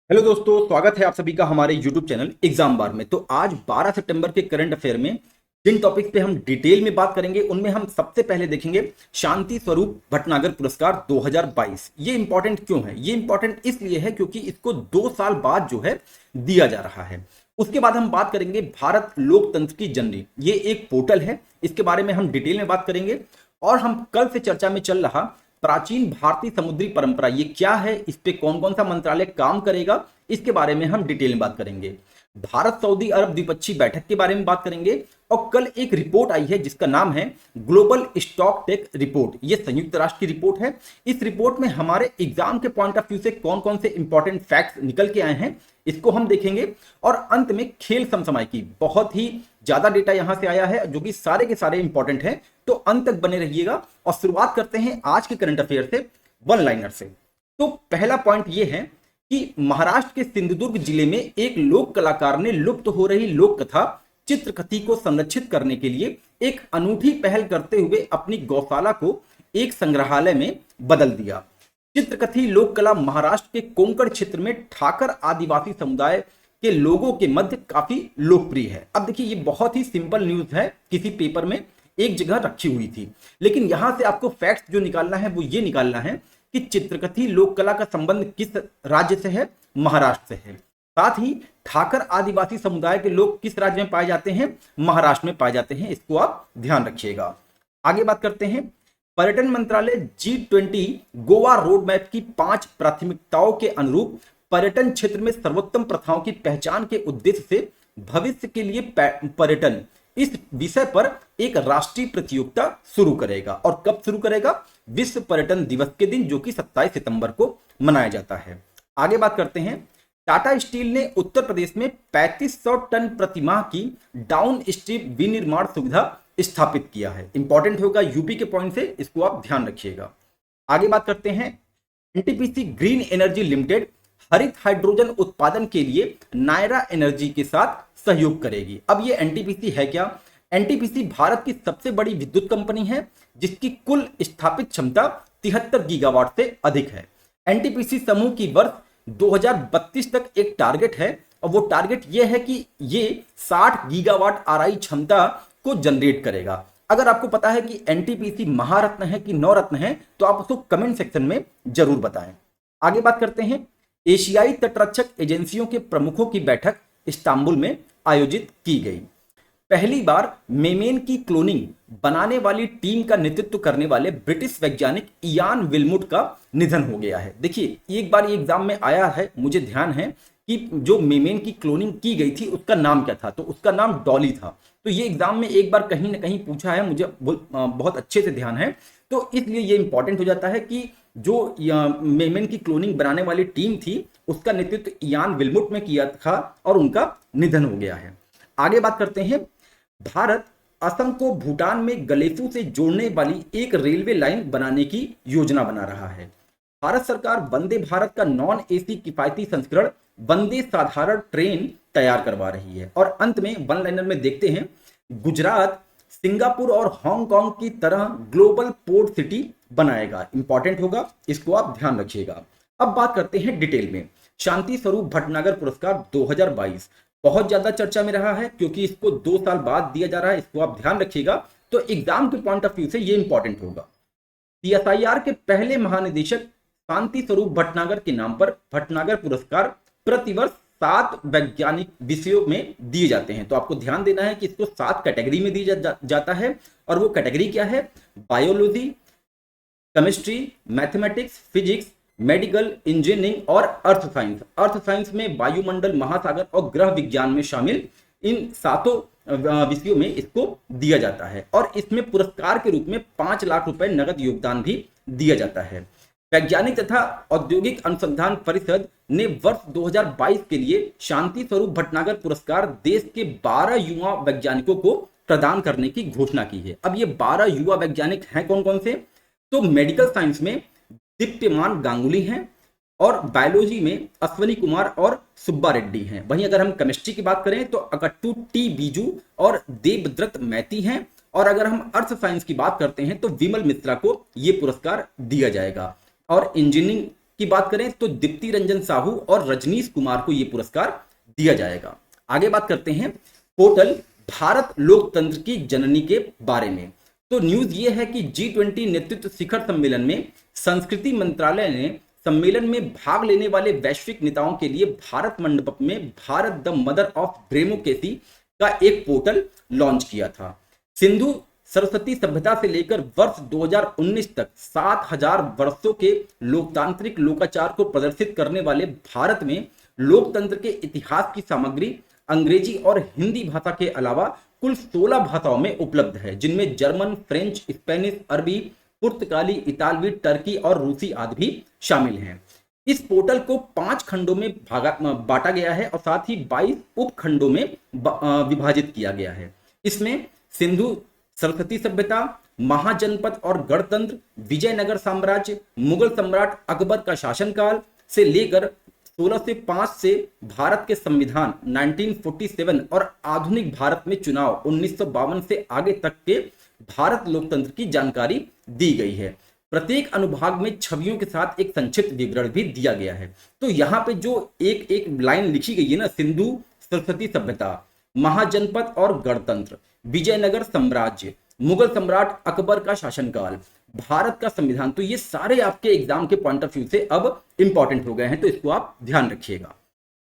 Hello दोस्तों, स्वागत है आप सभी का हमारे YouTube चैनल एग्जाम बार में। तो आज 12 सितंबर के करंट अफेयर में जिन टॉपिक्स पे हम डिटेल में बात करेंगे उनमें हम सबसे पहले देखेंगे शांति स्वरूप भटनागर पुरस्कार 2022। ये इंपॉर्टेंट क्यों है? ये इंपॉर्टेंट इसलिए है क्योंकि इसको 2 साल बाद जो है दिया जा रहा है। उसके बाद हम बात करेंगे भारत लोकतंत्र की जननी। ये एक पोर्टल है, इसके बारे में हम डिटेल में बात करेंगे। और हम कल से चर्चा में चल रहा प्राचीन भारतीय समुद्री परंपरा, ये क्या है, इस पे कौन कौन सा मंत्रालय काम करेगा, इसके बारे में हम डिटेल में बात करेंगे। भारत सऊदी अरब द्विपक्षीय बैठक के बारे में बात करेंगे। और कल एक रिपोर्ट आई है जिसका नाम है ग्लोबल स्टॉक टेक रिपोर्ट। ये संयुक्त राष्ट्र की रिपोर्ट है। इस रिपोर्ट में हमारे एग्जाम के पॉइंट ऑफ व्यू से कौन कौन से इंपॉर्टेंट फैक्ट्स निकल के आए हैं, इसको हम देखेंगे। और अंत में खेल समसमाय की बहुत ही ज्यादा डेटा यहां से आया है जो कि सारे के सारे इंपॉर्टेंट हैं, तो अंत तक बने रहिएगा। और शुरुआत करते हैं आज के करंट अफेयर से, वन लाइनर से। तो पहला पॉइंट यह है कि महाराष्ट्र के सिंधुदुर्ग जिले में एक लोक कलाकार ने लुप्त हो रही लोक कथा चित्रकथी को संरक्षित करने के लिए एक अनूठी पहल करते हुए अपनी गौशाला को एक संग्रहालय में बदल दिया। चित्रकथी लोक कला महाराष्ट्र के कोंकण क्षेत्र में ठाकर आदिवासी समुदाय के लोगों के मध्य काफी लोकप्रिय है। अब देखिए, ये बहुत ही सिंपल न्यूज है, किसी पेपर में एक जगह रखी हुई थी, लेकिन यहां से आपको फैक्ट्स जो निकालना है वो ये निकालना है कि चित्रकथी लोक कला का संबंध किस राज्य से है? महाराष्ट्र से है। साथ ही ठाकर आदिवासी समुदाय के लोग किस राज्य में पाए जाते हैं? महाराष्ट्र में पाए जाते हैं। इसको आप ध्यान रखिएगा। आगे बात करते हैं। पर्यटन मंत्रालय G20 गोवा रोड मैप की 5 प्राथमिकताओं के अनुरूप पर्यटन क्षेत्र में सर्वोत्तम प्रथाओं की पहचान के उद्देश्य से भविष्य के लिए पर्यटन, इस विषय पर एक राष्ट्रीय प्रतियोगिता शुरू करेगा। और कब शुरू करेगा? विश्व पर्यटन दिवस के दिन, जो कि 27 सितंबर को मनाया जाता है। आगे बात करते हैं। टाटा स्टील ने उत्तर प्रदेश में 3500 टन प्रतिमाह की डाउन स्ट्रीम विनिर्माण सुविधा स्थापित किया है। इंपॉर्टेंट होगा यूपी के पॉइंट से, इसको आप ध्यान रखिएगा। आगे बात करते हैं। एनटीपीसी ग्रीन एनर्जी लिमिटेड हरित हाइड्रोजन उत्पादन के लिए नायरा एनर्जी के साथ सहयोग करेगी। अब ये एनटीपीसी है क्या? एनटीपीसी भारत की सबसे बड़ी विद्युत कंपनी है जिसकी कुल स्थापित क्षमता 73 गीगावाट से अधिक है। एनटीपीसी समूह की वर्ष 2032 तक एक टारगेट है, और वो टारगेट ये है कि ये 60 गीगावाट आरआई क्षमता को जनरेट करेगा। अगर आपको पता है कि एनटीपीसी महारत्न है कि नवरत्न है तो आप उसको कमेंट सेक्शन में जरूर बताएं। आगे बात करते हैं। एशियाई तटरक्षक एजेंसियों के प्रमुखों की बैठक इस्तांबुल में आयोजित की गई। पहली बार मेमेन की क्लोनिंग बनाने वाली टीम का नेतृत्व करने वाले ब्रिटिश वैज्ञानिक इयान विल्मुट का निधन हो गया है। देखिए, एक बार ये एग्जाम में आया है, मुझे ध्यान है कि जो मेमेन की क्लोनिंग की गई थी उसका नाम क्या था, तो उसका नाम डॉली था। तो ये एग्जाम में एक बार कहीं ना कहीं पूछा है, मुझे बहुत अच्छे से ध्यान है। तो इसलिए ये इंपॉर्टेंट हो जाता है कि जो मेमेन की क्लोनिंग बनाने वाली टीम थी उसका नेतृत्व इयान विल्मुट में किया था और उनका निधन हो गया है। आगे बात करते हैं। भारत असम को भूटान में गलेसू से जोड़ने वाली एक रेलवे लाइन बनाने की योजना बना रहा है। भारत सरकार वंदे भारत का नॉन एसी किफायती संस्करण वंदे साधारण ट्रेन तैयार करवा रही है। और अंत में वन लाइनर में देखते हैं। गुजरात सिंगापुर और हांगकांग की तरह ग्लोबल पोर्ट सिटी बनाएगा। इंपॉर्टेंट होगा, इसको आप ध्यान रखिएगा। अब बात करते हैं डिटेल में। शांति स्वरूप भटनागर पुरस्कार 2022 बहुत ज्यादा चर्चा में रहा है क्योंकि इसको 2 साल बाद दिया जा रहा है। इसको आप ध्यान रखिएगा। तो एग्जाम के पॉइंट ऑफ व्यू से ये इंपॉर्टेंट होगा। सीएसआईआर के पहले महानिदेशक शांति स्वरूप भटनागर के नाम पर भटनागर पुरस्कार प्रतिवर्ष 7 वैज्ञानिक विषयों में दिए जाते हैं। तो आपको ध्यान देना है कि इसको 7 कैटेगरी में दिया जाता है। और वो कैटेगरी क्या है? Biology, chemistry, mathematics, physics, medical, engineering और अर्थ साइंस। अर्थ साइंस में वायुमंडल, महासागर और ग्रह विज्ञान में शामिल इन 7 विषयों में इसको दिया जाता है। और इसमें पुरस्कार के रूप में 5 लाख रुपए नगद योगदान भी दिया जाता है। वैज्ञानिक तथा औद्योगिक अनुसंधान परिषद ने वर्ष 2022 के लिए शांति स्वरूप भटनागर पुरस्कार देश के 12 युवा वैज्ञानिकों को प्रदान करने की घोषणा की है। अब ये 12 युवा वैज्ञानिक हैं कौन कौन से? तो मेडिकल साइंस में दीप्तिमान गांगुली हैं, और बायोलॉजी में अश्वनी कुमार और सुब्बा रेड्डी हैं। वहीं अगर हम केमिस्ट्री की बात करें तो अकट्टू टी बीजू और देवव्रत मैती हैं। और अगर हम अर्थ साइंस की बात करते हैं तो विमल मिश्रा को यह पुरस्कार दिया जाएगा। और इंजीनियरिंग की बात करें तो दीप्ति रंजन साहू और रजनीश कुमार को यह पुरस्कार दिया जाएगा। आगे बात करते हैं पोर्टल भारत लोकतंत्र की जननी के बारे में। तो न्यूज ये है कि G20 नेतृत्व शिखर सम्मेलन में संस्कृति मंत्रालय ने सम्मेलन में भाग लेने वाले वैश्विक नेताओं के लिए भारत मंडपम में Bharat the mother of democracy का एक पोर्टल लॉन्च किया था। सिंधु सरस्वती सभ्यता से लेकर वर्ष 2019 तक 7000 वर्षों के लोकतांत्रिक लोकाचार को प्रदर्शित करने वाले भारत में लोकतंत्र के इतिहास की सामग्री अंग्रेजी और हिंदी भाषा के अलावा कुल 16 भाषाओं में उपलब्ध है, जिनमें जर्मन, फ्रेंच, स्पेनिश, अरबी, पुर्तगाली, इतालवी, टर्की और रूसी आदि भी शामिल हैं। इस पोर्टल को 5 खंडों में बांटा गया है और साथ ही 22 उपखंडों में विभाजित किया गया है। इसमें सिंधु सरस्वती सभ्यता, महाजनपद और गणतंत्र, विजयनगर साम्राज्य, मुगल सम्राट अकबर का शासनकाल से लेकर 1605 से भारत के संविधान 1947 और आधुनिक भारत में चुनाव 1952 से आगे तक के भारत लोकतंत्र की जानकारी दी गई है। प्रत्येक अनुभाग में छवियों के साथ एक संक्षिप्त विवरण भी दिया गया है। तो यहाँ पे जो एक एक लाइन लिखी गई है ना, सिंधु सरस्वती सभ्यता, महाजनपद और गणतंत्र, विजयनगर साम्राज्य, मुगल सम्राट अकबर का शासनकाल, भारत का संविधान, तो ये सारे आपके एग्जाम के पॉइंट ऑफ व्यू से अब इंपॉर्टेंट हो गए हैं, तो इसको आप ध्यान रखिएगा।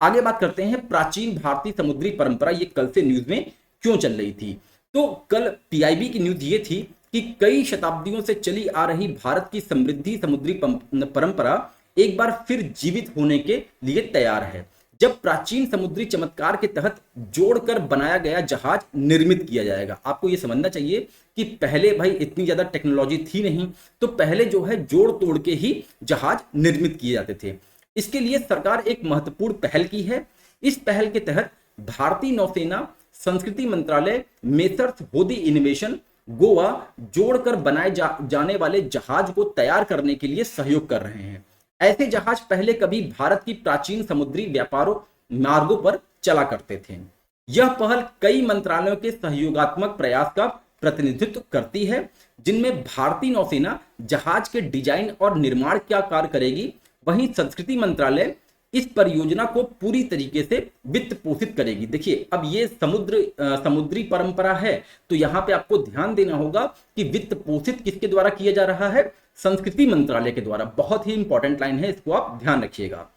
आगे बात करते हैं प्राचीन भारतीय समुद्री परंपरा, ये कल से न्यूज में क्यों चल रही थी। तो कल पीआईबी की न्यूज ये थी कि कई शताब्दियों से चली आ रही भारत की समृद्धि समुद्री परंपरा एक बार फिर जीवित होने के लिए तैयार है, जब प्राचीन समुद्री चमत्कार के तहत जोड़कर बनाया गया जहाज निर्मित किया जाएगा। आपको यह समझना चाहिए कि पहले भाई इतनी ज्यादा टेक्नोलॉजी थी नहीं, तो पहले जो है जोड़ तोड़ के ही जहाज निर्मित किए जाते थे। इसके लिए सरकार एक महत्वपूर्ण पहल की है। इस पहल के तहत भारतीय नौसेना, संस्कृति मंत्रालय, मेसर्स होदी इनोवेशन गोवा जोड़कर बनाए जाने वाले जहाज को तैयार करने के लिए सहयोग कर रहे हैं। ऐसे जहाज पहले कभी भारत की प्राचीन समुद्री व्यापारों मार्गों पर चला करते थे। यह पहल कई मंत्रालयों के सहयोगात्मक प्रयास का प्रतिनिधित्व करती है, जिनमें भारतीय नौसेना जहाज के डिजाइन और निर्माण का कार्य करेगी, वहीं संस्कृति मंत्रालय इस परियोजना को पूरी तरीके से वित्त पोषित करेगी। देखिए, अब ये समुद्री परंपरा है, तो यहाँ पे आपको ध्यान देना होगा कि वित्त पोषित किसके द्वारा किया जा रहा है, संस्कृति मंत्रालय के द्वारा। बहुत ही इंपॉर्टेंट लाइन है, इसको आप ध्यान रखिएगा।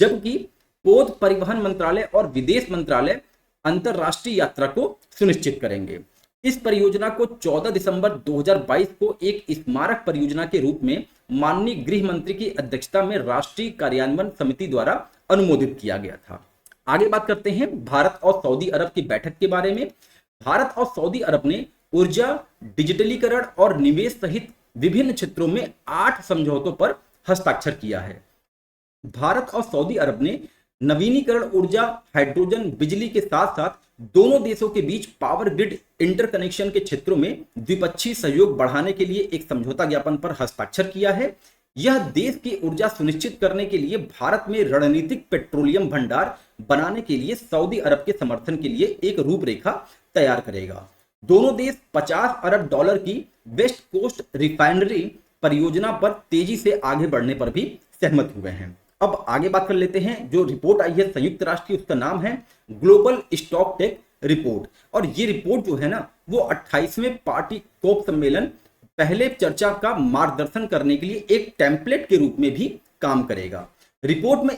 जबकि पोत परिवहन मंत्रालय और विदेश मंत्रालय अंतरराष्ट्रीय यात्रा को सुनिश्चित करेंगे। इस परियोजना को 14 दिसंबर 2022 को एक स्मारक परियोजना के रूप में माननीय गृह मंत्री की अध्यक्षता में राष्ट्रीय कार्यान्वयन समिति द्वारा अनुमोदित किया गया था। आगे बात करते हैं भारत और सऊदी अरब की बैठक के बारे में। भारत और सऊदी अरब ने ऊर्जा, डिजिटलीकरण और निवेश सहित विभिन्न क्षेत्रों में 8 समझौतों पर हस्ताक्षर किया है। भारत और सऊदी अरब ने नवीनीकरण ऊर्जा, हाइड्रोजन, बिजली के साथ साथ दोनों देशों के बीच पावर ग्रिड इंटरकनेक्शन के क्षेत्रों में द्विपक्षीय सहयोग बढ़ाने के लिए एक समझौता ज्ञापन पर हस्ताक्षर किया है। यह देश की ऊर्जा सुनिश्चित करने के लिए भारत में रणनीतिक पेट्रोलियम भंडार बनाने के लिए सऊदी अरब के समर्थन के लिए एक रूपरेखा तैयार करेगा। दोनों देश 50 अरब डॉलर की वेस्ट कोस्ट रिफाइनरी परियोजना पर तेजी से आगे बढ़ने पर भी सहमत हुए हैं। अब आगे बात कर लेते हैं। जो रिपोर्ट आई है संयुक्त राष्ट्र की, उसका नाम है ग्लोबल स्टॉक टेक रिपोर्ट, और ये रिपोर्ट जो है ना, वो 28वें पार्टी कोप सम्मेलन पहले चर्चा का मार्गदर्शन करने के लिए एक टेम्पलेट के रूप में भी काम करेगा। रिपोर्ट में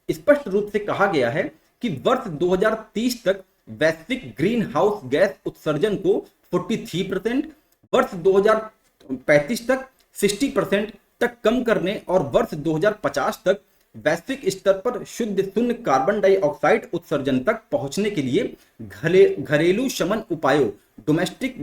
स्पष्ट रूप से कहा गया है कि वर्ष 2030 तक वैश्विक ग्रीन हाउस गैस उत्सर्जन को 43%, वर्ष 2035 तक 60% तक कम करने और वर्ष 2050 तक वैश्विक स्तर पर शुद्ध शून्य कार्बन डाइऑक्साइड उत्सर्जन तक पहुंचने के लिए घरेलू शमन उपायों, डोमेस्टिक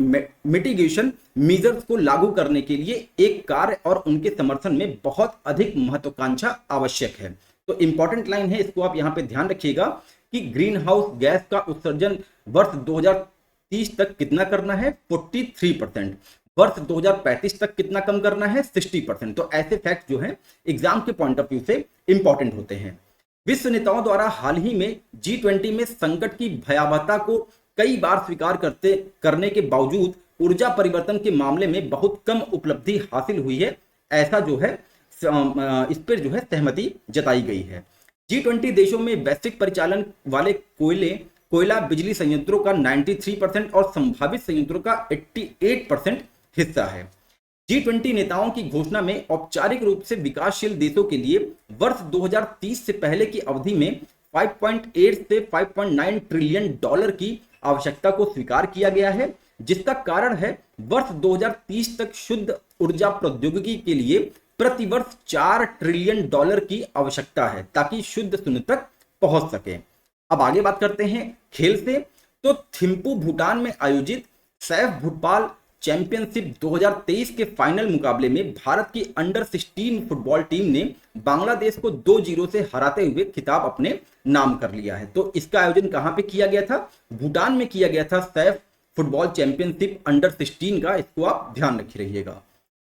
मिटिगेशन मेजर्स को लागू करने के लिए एक कार्य और उनके समर्थन में बहुत अधिक महत्वाकांक्षा आवश्यक है। तो इंपॉर्टेंट लाइन है, इसको आप यहाँ पे ध्यान रखिएगा कि ग्रीन हाउस गैस का उत्सर्जन वर्ष 2030 तक कितना करना है, 43%, वर्ष 2035 तक कितना कम करना है, 60%। तो ऐसे फैक्ट जो हैं एग्जाम के पॉइंट ऑफ व्यू से इंपॉर्टेंट होते हैं। विश्व नेताओं द्वारा हाल ही में G20 में संकट की भयावहता को कई बार स्वीकार करने के बावजूद ऊर्जा परिवर्तन के मामले में बहुत कम उपलब्धि हासिल हुई है, ऐसा जो है इस पर जो है सहमति जताई गई है। G20 देशों में वैश्विक परिचालन वाले कोयला बिजली संयंत्रों का 93% और संभावित संयंत्रों का 88% हिस्सा है। G20 नेताओं की घोषणा में औपचारिक रूप से विकासशील देशों के लिए वर्ष 2030 से पहले की अवधि में 5.8 से 5.9 ट्रिलियन डॉलर की आवश्यकता को स्वीकार किया गया है, जिसका कारण है वर्ष 2030 तक शुद्ध ऊर्जा प्रौद्योगिकी के लिए प्रतिवर्ष 4 ट्रिलियन डॉलर की आवश्यकता है ताकि शुद्ध शून्य तक पहुंच सके। अब आगे बात करते हैं खेल से। तो थिम्पू भूटान में आयोजित सैफ फुटबॉल चैंपियनशिप 2023 के फाइनल मुकाबले में भारत की अंडर 16 फुटबॉल टीम ने बांग्लादेश को 2-0 से हराते हुए खिताब अपने नाम कर लिया है। तो इसका आयोजन कहां पे किया गया था? भूटान में किया गया था सैफ फुटबॉल चैंपियनशिप अंडर 16 का, इसको आप ध्यान रखे रहिएगा।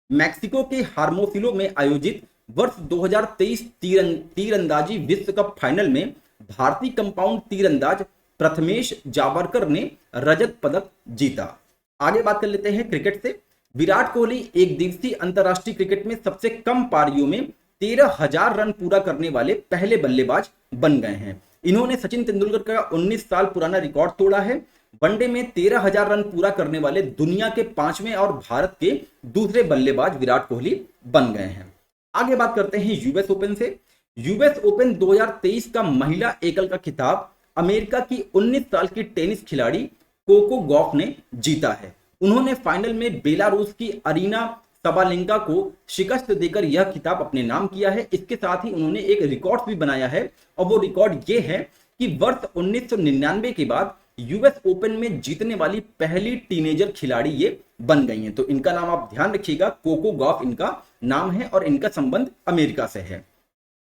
मैक्सिको के हार्मोसिलो में आयोजित वर्ष 2023 तीरंदाजी विश्व कप फाइनल में भारतीय कंपाउंड तीरंदाज प्रथमेश जावरकर ने रजत पदक जीता। आगे बात कर लेते हैं क्रिकेट से। विराट कोहली एक दिवसीय अंतरराष्ट्रीय क्रिकेट में सबसे कम पारियों में 13,000 रन पूरा करने वाले पहले बल्लेबाज बन गए हैं। इन्होंने सचिन तेंदुलकर का 19 साल पुराना रिकॉर्ड तोड़ा है। वनडे में 13,000 रन पूरा करने वाले दुनिया के 5वें और भारत के दूसरे बल्लेबाज विराट कोहली बन गए हैं। आगे बात करते हैं यूएस ओपन से। यूएस ओपन 2023 का महिला एकल का खिताब अमेरिका की 19 साल की टेनिस खिलाड़ी कोको गॉफ ने जीता है। उन्होंने फाइनल में बेलारूस की अरीना सबालेंका को शिकस्त देकर यह खिताब अपने नाम किया है। इसके साथ ही उन्होंने एक रिकॉर्ड भी बनाया है और वो रिकॉर्ड ये है कि वर्ष 1999 के बाद यूएस ओपन में जीतने वाली पहली टीनेजर खिलाड़ी ये बन गई हैं। तो इनका नाम आप ध्यान रखिएगा, कोको गॉफ इनका नाम है और इनका संबंध अमेरिका से है।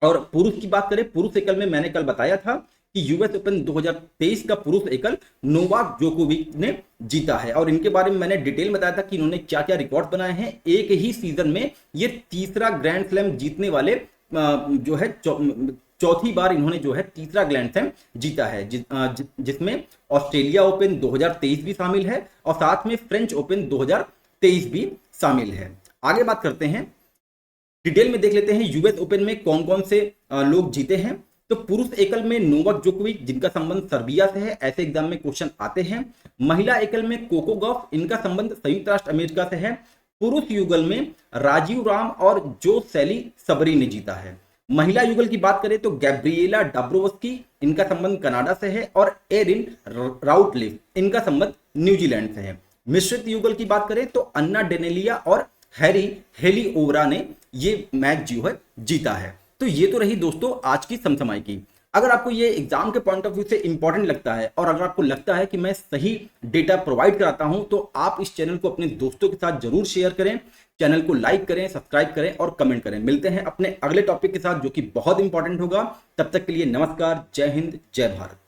और पुरुष की बात करें, पुरुष एकल में मैंने कल बताया था कि यूएस ओपन 2023 का पुरुष एकल नोवाक जोकोविच ने जीता है और इनके बारे में मैंने डिटेल में बताया था कि इन्होंने क्या क्या रिकॉर्ड बनाए हैं। एक ही सीजन में ये तीसरा ग्रैंड स्लैम जीतने वाले जो है चौथी बार इन्होंने जो है तीसरा ग्रैंड स्लैम जीता है, जिसमें ऑस्ट्रेलिया ओपन 2023 भी शामिल है और साथ में फ्रेंच ओपन 2023 भी शामिल है। आगे बात करते हैं, डिटेल में देख लेते हैं यूएस ओपन में कौन कौन से लोग जीते हैं। तो पुरुष एकल में नोवाक जोकोविच, जिनका संबंध सर्बिया से है, ऐसे एग्जाम में क्वेश्चन आते हैं। महिला एकल में कोको गॉफ, इनका संबंध संयुक्त राष्ट्र अमेरिका से है। पुरुष युगल में राजीव राम और जो सैली सबरी ने जीता है। महिला युगल की बात करें तो गैब्रिएला डाब्रोवस्की, इनका संबंध कनाडा से है और एरिन राउटलिफ, इनका संबंध न्यूजीलैंड से है। मिश्रित युगल की बात करें तो अन्ना डेनेलिया और हेली ओवरा ने ये मैच जो है जीता है। तो ये तो रही दोस्तों आज की समसमाई की। अगर आपको ये एग्जाम के पॉइंट ऑफ व्यू से इंपॉर्टेंट लगता है और अगर आपको लगता है कि मैं सही डेटा प्रोवाइड कराता हूं तो आप इस चैनल को अपने दोस्तों के साथ जरूर शेयर करें, चैनल को लाइक करें, सब्सक्राइब करें और कमेंट करें। मिलते हैं अपने अगले टॉपिक के साथ जो कि बहुत इंपॉर्टेंट होगा। तब तक के लिए नमस्कार, जय हिंद, जय भारत।